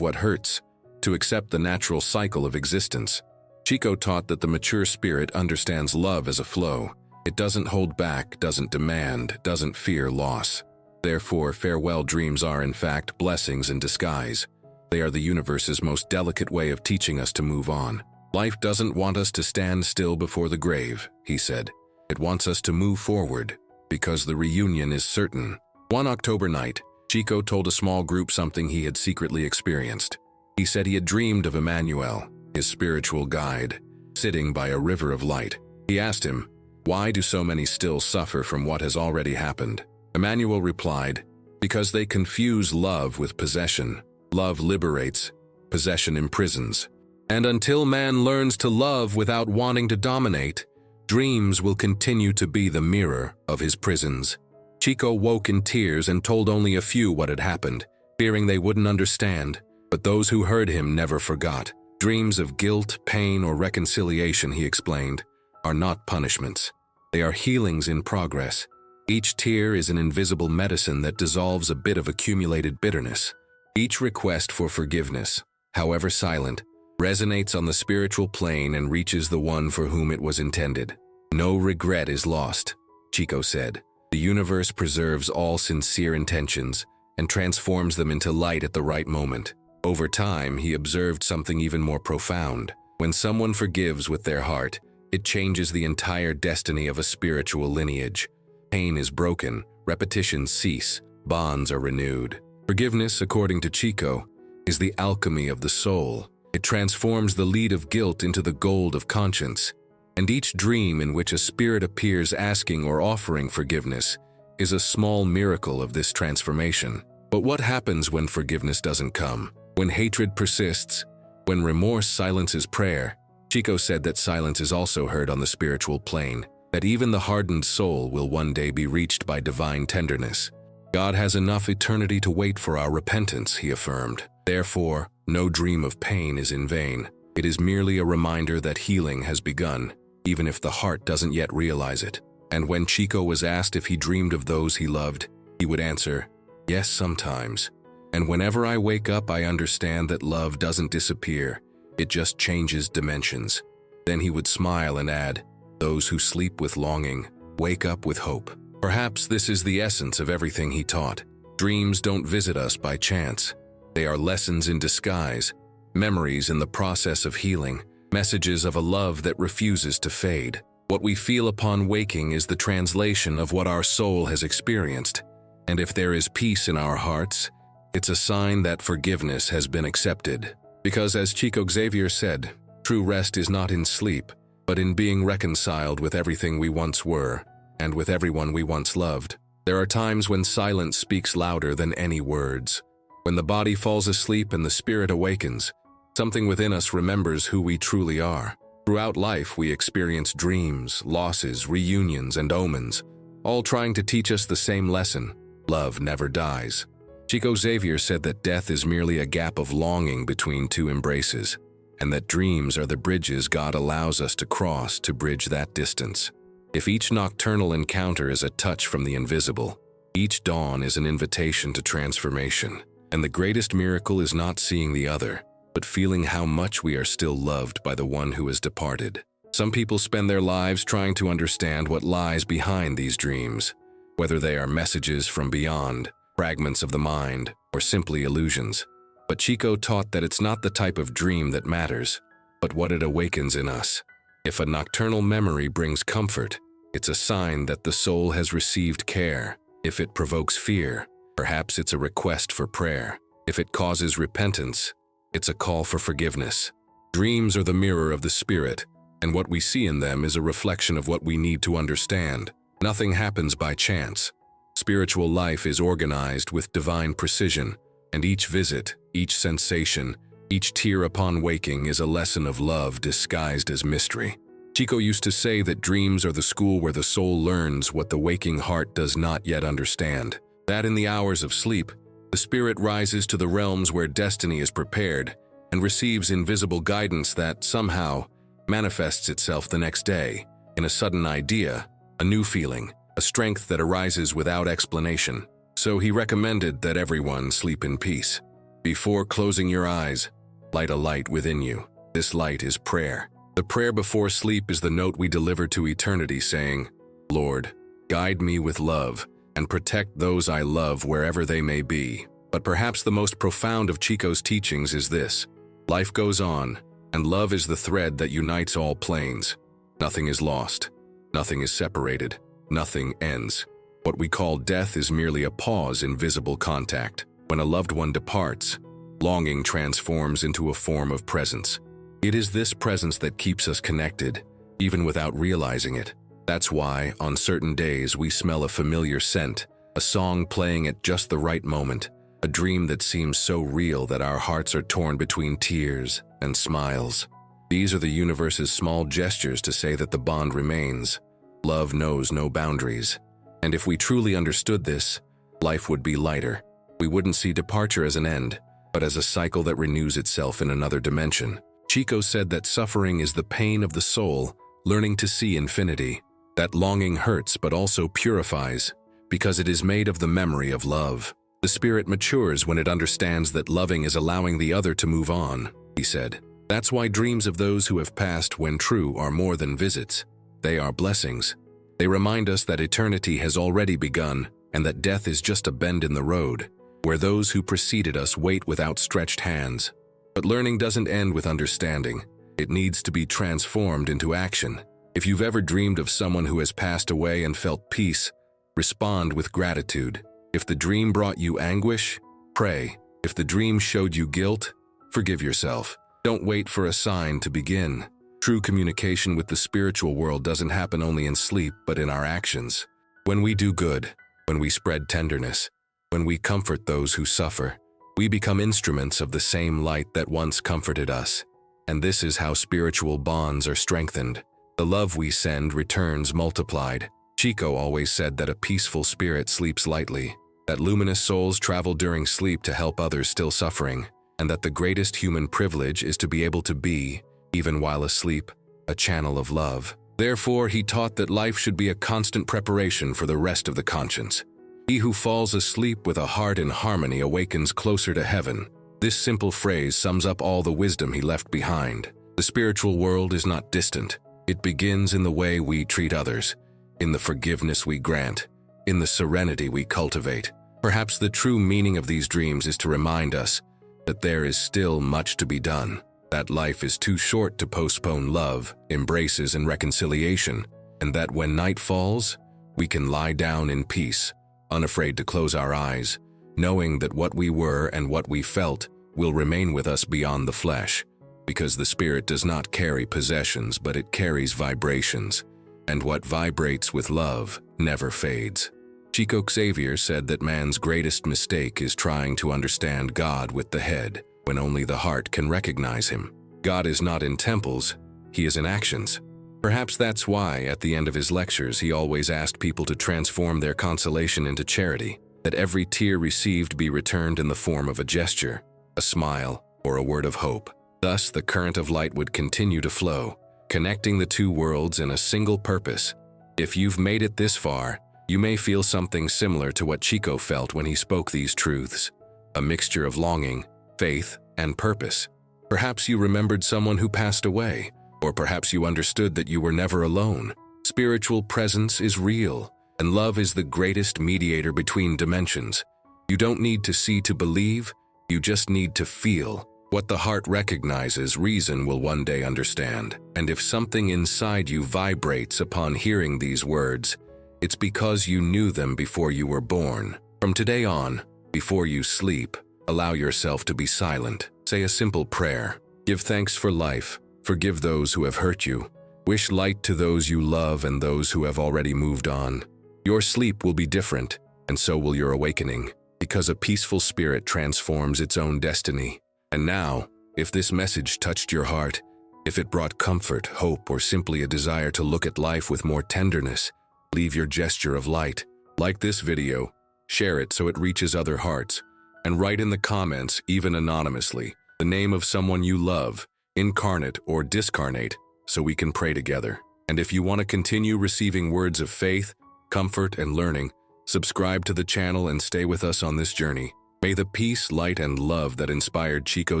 what hurts, to accept the natural cycle of existence. Chico taught that the mature spirit understands love as a flow. It doesn't hold back, doesn't demand, doesn't fear loss. Therefore, farewell dreams are, in fact, blessings in disguise. They are the universe's most delicate way of teaching us to move on. Life doesn't want us to stand still before the grave, he said. It wants us to move forward, because the reunion is certain. One October night, Chico told a small group something he had secretly experienced. He said he had dreamed of Emmanuel, his spiritual guide, sitting by a river of light. He asked him, "Why do so many still suffer from what has already happened?" Emmanuel replied, "Because they confuse love with possession. Love liberates, possession imprisons. And until man learns to love without wanting to dominate, dreams will continue to be the mirror of his prisons." Chico woke in tears and told only a few what had happened, fearing they wouldn't understand. But those who heard him never forgot. Dreams of guilt, pain, or reconciliation, he explained, are not punishments. They are healings in progress. Each tear is an invisible medicine that dissolves a bit of accumulated bitterness. Each request for forgiveness, however silent, resonates on the spiritual plane and reaches the one for whom it was intended. No regret is lost, Chico said. The universe preserves all sincere intentions and transforms them into light at the right moment. Over time, he observed something even more profound. When someone forgives with their heart, it changes the entire destiny of a spiritual lineage. Pain is broken, repetitions cease, bonds are renewed. Forgiveness, according to Chico, is the alchemy of the soul. It transforms the lead of guilt into the gold of conscience. And each dream in which a spirit appears asking or offering forgiveness is a small miracle of this transformation. But what happens when forgiveness doesn't come? When hatred persists? When remorse silences prayer? Chico said that silence is also heard on the spiritual plane, that even the hardened soul will one day be reached by divine tenderness. God has enough eternity to wait for our repentance, he affirmed. Therefore, no dream of pain is in vain. It is merely a reminder that healing has begun, even if the heart doesn't yet realize it. And when Chico was asked if he dreamed of those he loved, he would answer, "Yes, sometimes. And whenever I wake up, I understand that love doesn't disappear. It just changes dimensions." Then he would smile and add, "Those who sleep with longing, wake up with hope." Perhaps this is the essence of everything he taught. Dreams don't visit us by chance. They are lessons in disguise, memories in the process of healing, messages of a love that refuses to fade. What we feel upon waking is the translation of what our soul has experienced. And if there is peace in our hearts, it's a sign that forgiveness has been accepted. Because as Chico Xavier said, true rest is not in sleep, but in being reconciled with everything we once were, and with everyone we once loved. There are times when silence speaks louder than any words. When the body falls asleep and the spirit awakens, something within us remembers who we truly are. Throughout life, we experience dreams, losses, reunions, and omens, all trying to teach us the same lesson: love never dies. Chico Xavier said that death is merely a gap of longing between two embraces, and that dreams are the bridges God allows us to cross to bridge that distance. If each nocturnal encounter is a touch from the invisible, each dawn is an invitation to transformation. And the greatest miracle is not seeing the other, but feeling how much we are still loved by the one who has departed. Some people spend their lives trying to understand what lies behind these dreams, whether they are messages from beyond, fragments of the mind, or simply illusions. But Chico taught that it's not the type of dream that matters, but what it awakens in us. If a nocturnal memory brings comfort, it's a sign that the soul has received care. If it provokes fear, perhaps it's a request for prayer. If it causes repentance, it's a call for forgiveness. Dreams are the mirror of the spirit, and what we see in them is a reflection of what we need to understand. Nothing happens by chance. Spiritual life is organized with divine precision, and each visit, each sensation, each tear upon waking is a lesson of love disguised as mystery. Chico used to say that dreams are the school where the soul learns what the waking heart does not yet understand. That in the hours of sleep, the spirit rises to the realms where destiny is prepared and receives invisible guidance that, somehow, manifests itself the next day, in a sudden idea, a new feeling, a strength that arises without explanation. So he recommended that everyone sleep in peace. Before closing your eyes, light a light within you. This light is prayer. The prayer before sleep is the note we deliver to eternity, saying, "Lord, guide me with love, and protect those I love wherever they may be." But perhaps the most profound of Chico's teachings is this: life goes on, and love is the thread that unites all planes. Nothing is lost. Nothing is separated. Nothing ends. What we call death is merely a pause in visible contact. When a loved one departs, longing transforms into a form of presence. It is this presence that keeps us connected, even without realizing it. That's why, on certain days, we smell a familiar scent, a song playing at just the right moment, a dream that seems so real that our hearts are torn between tears and smiles. These are the universe's small gestures to say that the bond remains. Love knows no boundaries. And if we truly understood this, life would be lighter. We wouldn't see departure as an end, but as a cycle that renews itself in another dimension. Chico said that suffering is the pain of the soul, learning to see infinity. That longing hurts but also purifies, because it is made of the memory of love. The spirit matures when it understands that loving is allowing the other to move on, he said. That's why dreams of those who have passed when true are more than visits. They are blessings. They remind us that eternity has already begun and that death is just a bend in the road, where those who preceded us wait with outstretched hands. But learning doesn't end with understanding. It needs to be transformed into action. If you've ever dreamed of someone who has passed away and felt peace, respond with gratitude. If the dream brought you anguish, pray. If the dream showed you guilt, forgive yourself. Don't wait for a sign to begin. True communication with the spiritual world doesn't happen only in sleep, but in our actions. When we do good, when we spread tenderness, when we comfort those who suffer, we become instruments of the same light that once comforted us. And this is how spiritual bonds are strengthened. The love we send returns multiplied. Chico always said that a peaceful spirit sleeps lightly, that luminous souls travel during sleep to help others still suffering, and that the greatest human privilege is to be able to be, even while asleep, a channel of love. Therefore, he taught that life should be a constant preparation for the rest of the conscience. He who falls asleep with a heart in harmony awakens closer to heaven. This simple phrase sums up all the wisdom he left behind. The spiritual world is not distant. It begins in the way we treat others, in the forgiveness we grant, in the serenity we cultivate. Perhaps the true meaning of these dreams is to remind us that there is still much to be done, that life is too short to postpone love, embraces, and reconciliation, and that when night falls, we can lie down in peace, unafraid to close our eyes, knowing that what we were and what we felt will remain with us beyond the flesh, because the spirit does not carry possessions, but it carries vibrations, and what vibrates with love never fades. Chico Xavier said that man's greatest mistake is trying to understand God with the head, when only the heart can recognize him. God is not in temples, he is in actions. Perhaps that's why, at the end of his lectures, he always asked people to transform their consolation into charity, that every tear received be returned in the form of a gesture, a smile, or a word of hope. Thus, the current of light would continue to flow, connecting the two worlds in a single purpose. If you've made it this far, you may feel something similar to what Chico felt when he spoke these truths, a mixture of longing, faith, and purpose. Perhaps you remembered someone who passed away, or perhaps you understood that you were never alone. Spiritual presence is real, and love is the greatest mediator between dimensions. You don't need to see to believe, you just need to feel. What the heart recognizes, reason will one day understand. And if something inside you vibrates upon hearing these words, it's because you knew them before you were born. From today on, before you sleep, allow yourself to be silent. Say a simple prayer. Give thanks for life. Forgive those who have hurt you. Wish light to those you love and those who have already moved on. Your sleep will be different, and so will your awakening, because a peaceful spirit transforms its own destiny. And now, if this message touched your heart, if it brought comfort, hope, or simply a desire to look at life with more tenderness, leave your gesture of light. Like this video, share it so it reaches other hearts, and write in the comments, even anonymously, the name of someone you love, incarnate or discarnate, so we can pray together. And if you want to continue receiving words of faith, comfort, and learning, subscribe to the channel and stay with us on this journey. May the peace, light, and love that inspired Chico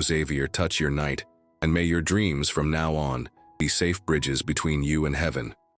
Xavier touch your night, and may your dreams from now on be safe bridges between you and heaven.